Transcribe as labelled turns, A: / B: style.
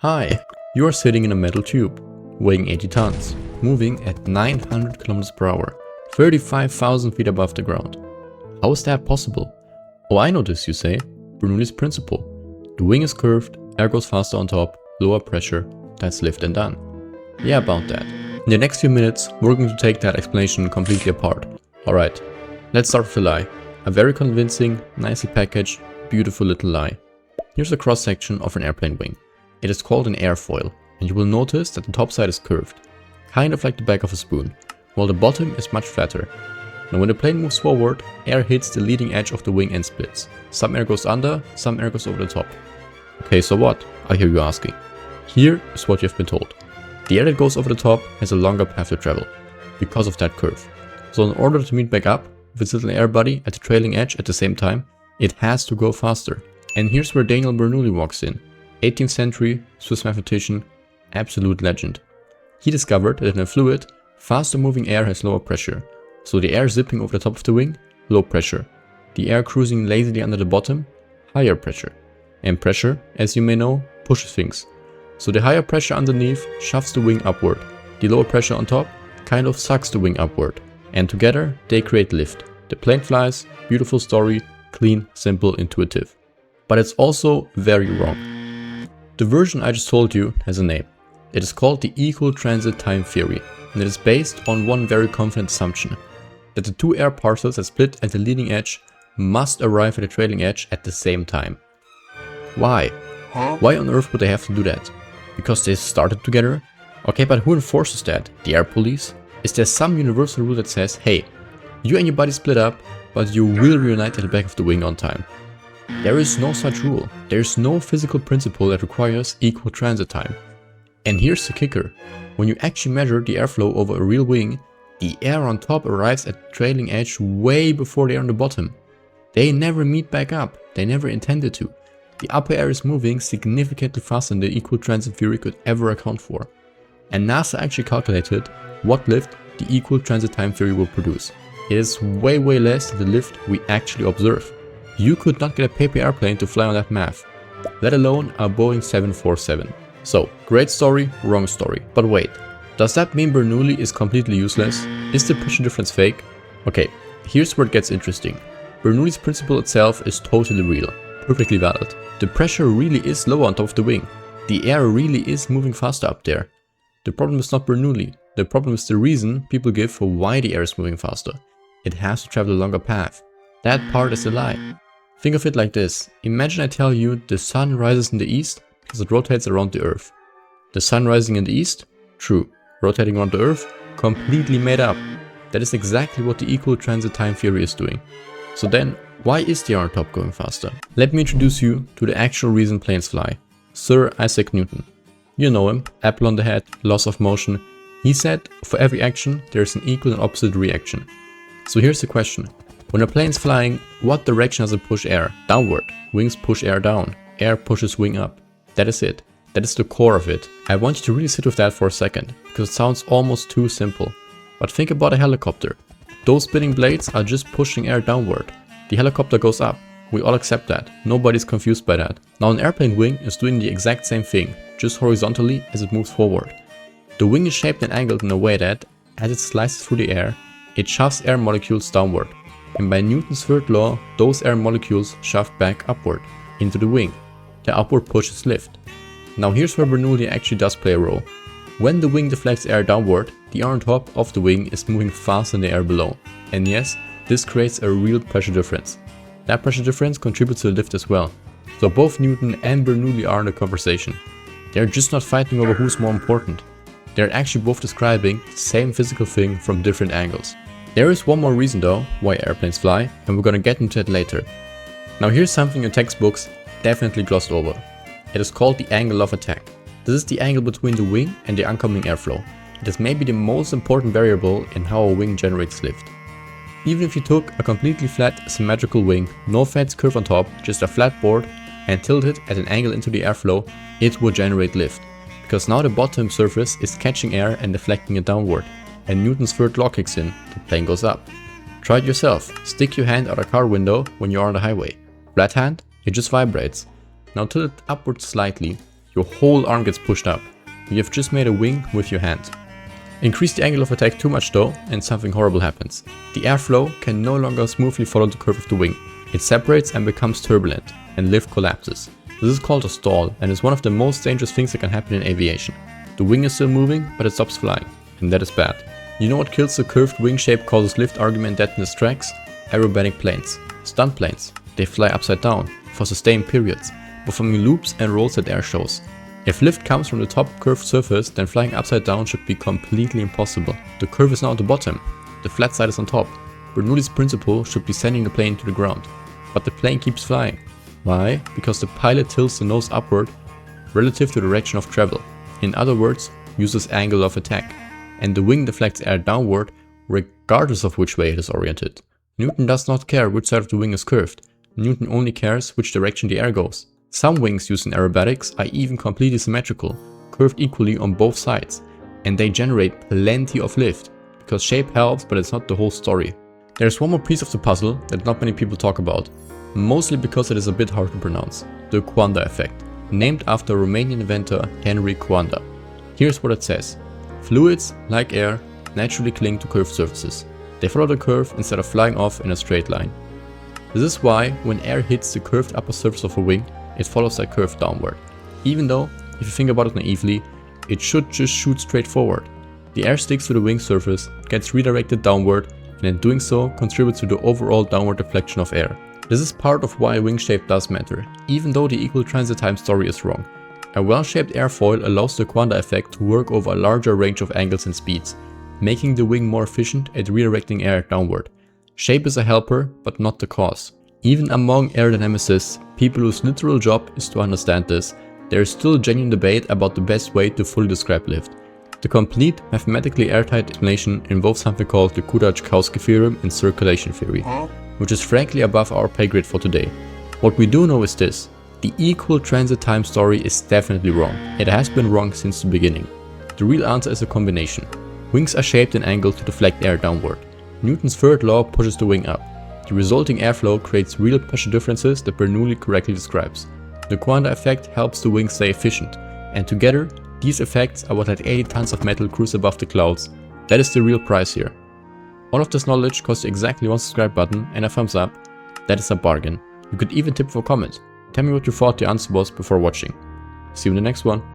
A: Hi, you are sitting in a metal tube, weighing 80 tons, moving at 900 km per hour, 35,000 feet above the ground. How is that possible? Oh, I know this, you say. Bernoulli's principle. The wing is curved, air goes faster on top, lower pressure, that's lift and done. Yeah, about that. In the next few minutes, we're going to take that explanation completely apart. Alright, let's start with the lie. A very convincing, nicely packaged, beautiful little lie. Here's a cross-section of an airplane wing. It is called an airfoil, and you will notice that the top side is curved, kind of like the back of a spoon, while the bottom is much flatter. Now when the plane moves forward, air hits the leading edge of the wing and splits. Some air goes under, some air goes over the top. Okay, so what? I hear you asking. Here is what you have been told. The air that goes over the top has a longer path to travel, because of that curve. So in order to meet back up with its little air body at the trailing edge at the same time, it has to go faster. And here's where Daniel Bernoulli walks in. 18th century Swiss mathematician, absolute legend. He discovered that in a fluid, faster moving air has lower pressure. So the air zipping over the top of the wing, low pressure. The air cruising lazily under the bottom, higher pressure. And pressure, as you may know, pushes things. So the higher pressure underneath shoves the wing upward. The lower pressure on top kind of sucks the wing upward. And together they create lift. The plane flies, beautiful story, clean, simple, intuitive. But it's also very wrong. The version I just told you has a name. It is called the equal transit time theory, and it is based on one very confident assumption, that the two air parcels that split at the leading edge must arrive at the trailing edge at the same time. Why? Why on earth would they have to do that? Because they started together? Okay, but who enforces that? The air police? Is there some universal rule that says, hey, you and your buddy split up, but you will reunite at the back of the wing on time? There is no such rule. There is no physical principle that requires equal transit time. And here's the kicker. When you actually measure the airflow over a real wing, the air on top arrives at the trailing edge way before the air on the bottom. They never meet back up. They never intended to. The upper air is moving significantly faster than the equal transit theory could ever account for. And NASA actually calculated what lift the equal transit time theory will produce. It is way less than the lift we actually observe. You could not get a paper airplane to fly on that math, let alone a Boeing 747. So, great story, wrong story. But wait, does that mean Bernoulli is completely useless? Is the pressure difference fake? Okay, here's where it gets interesting. Bernoulli's principle itself is totally real, perfectly valid. The pressure really is lower on top of the wing. The air really is moving faster up there. The problem is not Bernoulli. The problem is the reason people give for why the air is moving faster. It has to travel a longer path. That part is a lie. Think of it like this. Imagine I tell you the sun rises in the east because it rotates around the earth. The sun rising in the east? True. Rotating around the earth? Completely made up. That is exactly what the equal transit time theory is doing. So then, why is the air on top going faster? Let me introduce you to the actual reason planes fly. Sir Isaac Newton. You know him, apple on the head, laws of motion. He said, for every action, there is an equal and opposite reaction. So here's the question. When a plane is flying, what direction does it push air? Downward. Wings push air down. Air pushes wing up. That is it. That is the core of it. I want you to really sit with that for a second, because it sounds almost too simple. But think about a helicopter. Those spinning blades are just pushing air downward. The helicopter goes up. We all accept that. Nobody's confused by that. Now an airplane wing is doing the exact same thing, just horizontally as it moves forward. The wing is shaped and angled in a way that, as it slices through the air, it shoves air molecules downward. And by Newton's third law, those air molecules shove back upward, into the wing. The upward push is lift. Now here's where Bernoulli actually does play a role. When the wing deflects air downward, the air on top of the wing is moving faster than the air below. And yes, this creates a real pressure difference. That pressure difference contributes to the lift as well. So both Newton and Bernoulli are in the conversation. They're just not fighting over who's more important. They're actually both describing the same physical thing from different angles. There is one more reason though why airplanes fly, and we're gonna get into it later. Now here's something your textbooks definitely glossed over. It is called the angle of attack. This is the angle between the wing and the oncoming airflow. It is maybe the most important variable in how a wing generates lift. Even if you took a completely flat symmetrical wing, no fancy curve on top, just a flat board, and tilted at an angle into the airflow, it would generate lift. Because now the bottom surface is catching air and deflecting it downward. And Newton's third law kicks in, the plane goes up. Try it yourself. Stick your hand out a car window when you are on the highway. Flat hand, it just vibrates. Now tilt it upwards slightly, your whole arm gets pushed up. You have just made a wing with your hand. Increase the angle of attack too much though, and something horrible happens. The airflow can no longer smoothly follow the curve of the wing. It separates and becomes turbulent, and lift collapses. This is called a stall, and is one of the most dangerous things that can happen in aviation. The wing is still moving, but it stops flying, and that is bad. You know what kills the curved wing shape, causes lift argument dead in its tracks? Aerobatic planes. Stunt planes. They fly upside down, for sustained periods, performing loops and rolls at air shows. If lift comes from the top curved surface, then flying upside down should be completely impossible. The curve is now at the bottom, the flat side is on top. Bernoulli's principle should be sending the plane to the ground. But the plane keeps flying. Why? Because the pilot tilts the nose upward relative to the direction of travel. In other words, uses angle of attack. And the wing deflects air downward regardless of which way it is oriented. Newton does not care which side of the wing is curved. Newton only cares which direction the air goes. Some wings used in aerobatics are even completely symmetrical, curved equally on both sides, and they generate plenty of lift, because shape helps, but it's not the whole story. There's one more piece of the puzzle that not many people talk about, mostly because it is a bit hard to pronounce: the Coanda effect, named after Romanian inventor Henry Coanda. Here's what it says: fluids, like air, naturally cling to curved surfaces. They follow the curve instead of flying off in a straight line. This is why when air hits the curved upper surface of a wing, it follows that curve downward. Even though, if you think about it naively, it should just shoot straight forward. The air sticks to the wing surface, gets redirected downward, and in doing so contributes to the overall downward deflection of air. This is part of why wing shape does matter, even though the equal transit time story is wrong. A well-shaped airfoil allows the Coanda effect to work over a larger range of angles and speeds, making the wing more efficient at redirecting air downward. Shape is a helper, but not the cause. Even among aerodynamicists, people whose literal job is to understand this, there is still genuine debate about the best way to fully describe lift. The complete, mathematically airtight explanation involves something called the Kudacz-Kowski theorem in circulation theory, which is frankly above our pay grade for today. What we do know is this: the equal transit time story is definitely wrong. It has been wrong since the beginning. The real answer is a combination. Wings are shaped and angled to deflect air downward. Newton's third law pushes the wing up. The resulting airflow creates real pressure differences that Bernoulli correctly describes. The Coanda effect helps the wing stay efficient, and together, these effects are what let 80 tons of metal cruise above the clouds. That is the real prize here. All of this knowledge costs you exactly one subscribe button and a thumbs up. That is a bargain. You could even tip for a comment. Tell me what you thought the answer was before watching. See you in the next one.